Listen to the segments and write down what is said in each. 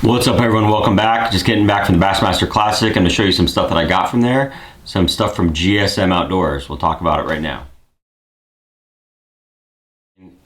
What's up everyone, welcome back. Just getting back from the Bassmaster Classic. I'm going to show you some stuff that I got from there. Some stuff from GSM Outdoors. We'll talk about it right now.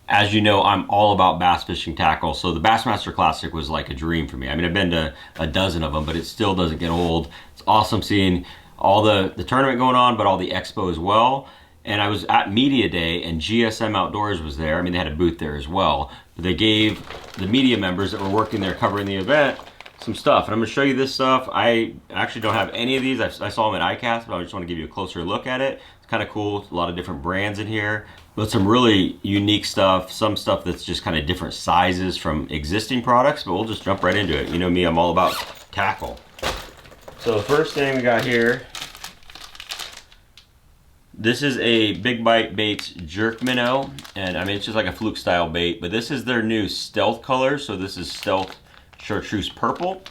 As you know, I'm all about bass fishing tackle, so the Bassmaster Classic was like a dream for me. I mean, I've been to a dozen of them, but it still doesn't get old. It's awesome seeing all the tournament going on, but all the expo as well. And I was at Media Day and GSM Outdoors was there. I mean, they had a booth there as well. But they gave the media members that were working there covering the event some stuff. And I'm gonna show you this stuff. I actually don't have any of these. I saw them at ICAST, but I just wanna give you a closer look at it. It's kind of cool. A lot of different brands in here, but some really unique stuff. Some stuff that's just kind of different sizes from existing products, but we'll just jump right into it. You know me, I'm all about tackle. So the first thing we got here, this is a Big Bite Baits jerk minnow, and I mean it's just like a fluke style bait, but this is their new stealth color. So this is stealth chartreuse purple.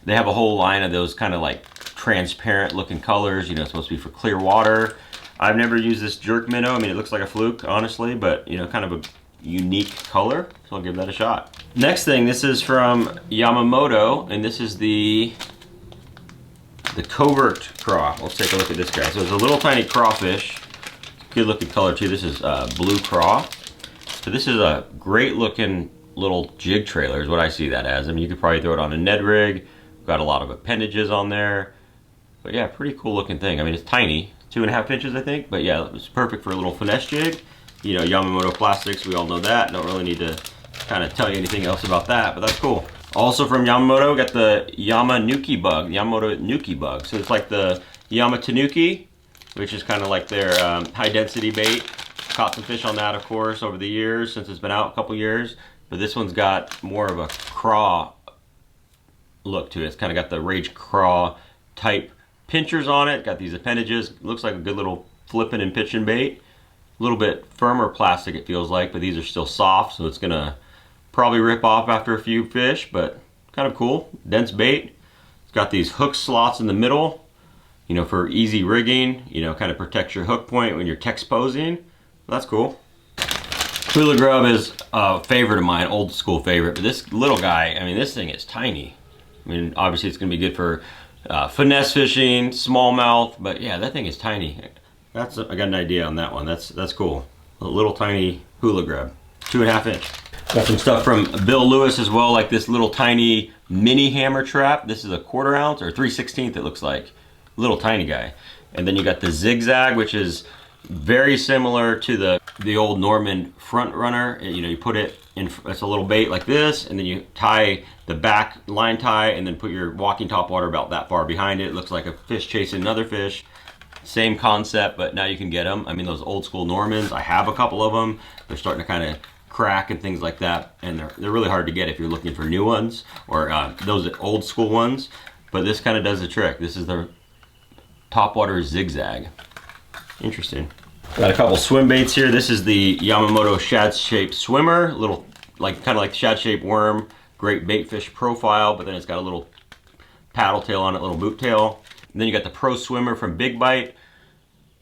They have a whole line of those kind of like transparent looking colors. You know, it's supposed to be for clear water. I've never used this jerk minnow. I mean, it looks like a fluke, honestly, but you know, kind of a unique color, so I'll give that a shot. Next thing, this is from Yamamoto, and this is the covert craw. Let's take a look at this guy. So it's a little tiny crawfish. Good looking color too. This is blue craw. So this is a great looking little jig trailer is what I see that as. I mean, you could probably throw it on a Ned rig. Got a lot of appendages on there. But yeah, pretty cool looking thing. I mean, it's tiny, 2.5 inches I think. But yeah, it's perfect for a little finesse jig. You know, Yamamoto plastics, we all know that. Don't really need to kind of tell you anything else about that, but that's cool. Also from Yamamoto, got the Yamanuki bug, Yamamoto Nuki bug. So it's like the Yamatanuki, which is kind of like their high density bait. Caught some fish on that, of course, over the years, since it's been out a couple years. But this one's got more of a craw look to it. It's kind of got the rage craw type pinchers on it. Got these appendages. Looks like a good little flipping and pitching bait. A little bit firmer plastic it feels like, but these are still soft, so it's gonna probably rip off after a few fish, but kind of cool. Dense bait. It's got these hook slots in the middle, you know, for easy rigging, you know, kind of protects your hook point when you're text posing. That's cool. Hula grub is a favorite of mine, old school favorite, but this little guy, I mean, this thing is tiny. I mean, obviously it's gonna be good for finesse fishing, smallmouth, but yeah, that thing is tiny. I got an idea on that one. That's cool. A little tiny hula grub, 2.5 inch. Got some stuff from Bill Lewis as well, like this little tiny mini hammer trap. This is a 1/4 ounce or 3/16 it looks like. Little tiny guy. And then you got the zigzag, which is very similar to the old Norman front runner. You know, you put it in, it's a little bait like this, and then you tie the back line tie and then put your walking topwater about that far behind it. It looks like a fish chasing another fish. Same concept, but now you can get them. I mean, those old school Normans, I have a couple of them. They're starting to kind of crack and things like that, and they're really hard to get if you're looking for new ones or those old school ones, but this kind of does the trick. This is the topwater zigzag. Interesting. Got a couple swim baits here. This is the Yamamoto shad shaped swimmer, little like kind of like shad shaped worm, great bait fish profile, but then it's got a little paddle tail on it, little boot tail. And then you got the Pro Swimmer from Big Bite.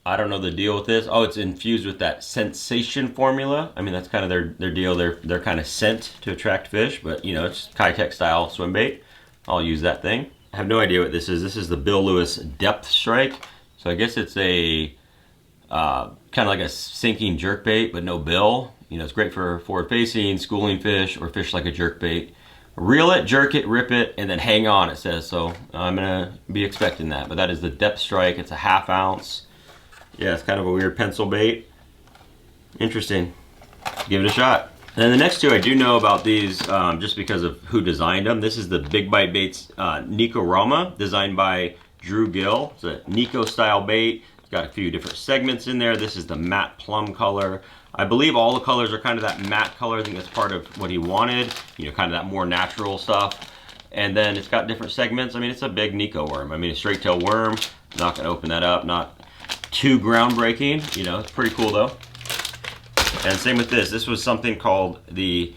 I don't know the deal with this. Oh, it's infused with that sensation formula. I mean, that's kind of their deal. They're kind of sent to attract fish, but you know, it's Kitech style swim bait. I'll use that thing. I have no idea what this is. This is the Bill Lewis Depth Strike. So I guess it's a kind of like a sinking jerk bait, but no bill. You know, it's great for forward facing, schooling fish, or fish like a jerk bait. Reel it, jerk it, rip it, and then hang on, it says. So I'm gonna be expecting that. But that is the Depth Strike. It's a 1/2 ounce. Yeah, it's kind of a weird pencil bait. Interesting. Give it a shot. And then the next two, I do know about these just because of who designed them. This is the Big Bite Baits Nico Rama, designed by Drew Gill. It's a Nico style bait. It's got a few different segments in there. This is the matte plum color. I believe all the colors are kind of that matte color. I think that's part of what he wanted. You know, kind of that more natural stuff. And then it's got different segments. I mean, it's a big Nico worm. I mean, a straight tail worm. Not gonna open that up. Not too groundbreaking, you know, it's pretty cool though. And same with this. This was something called the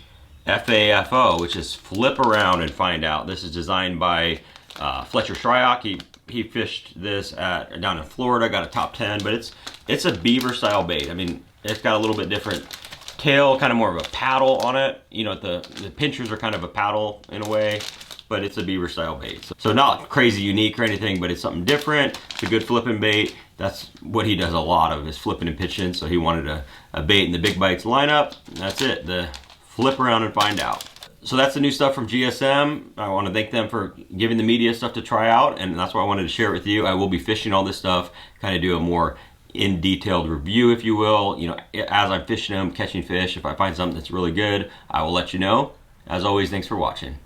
FAFO, which is flip around and find out. This is designed by Fletcher Shryock. He fished this down in Florida, got a top 10, but it's a beaver style bait. I mean, it's got a little bit different tail kind of more of a paddle on it. You know, the pinchers are kind of a paddle in a way, but it's a beaver style bait. So not crazy unique or anything, but it's something different. It's a good flipping bait. That's what he does a lot of, is flipping and pitching. So he wanted a bait in the Big Bites lineup. That's it, the flip around and find out. So that's the new stuff from GSM. I want to thank them for giving the media stuff to try out, and that's why I wanted to share it with you. I will be fishing all this stuff, kind of do a more in detailed review, if you will. You know, as I'm fishing them, catching fish, if I find something that's really good, I will let you know. As always, thanks for watching.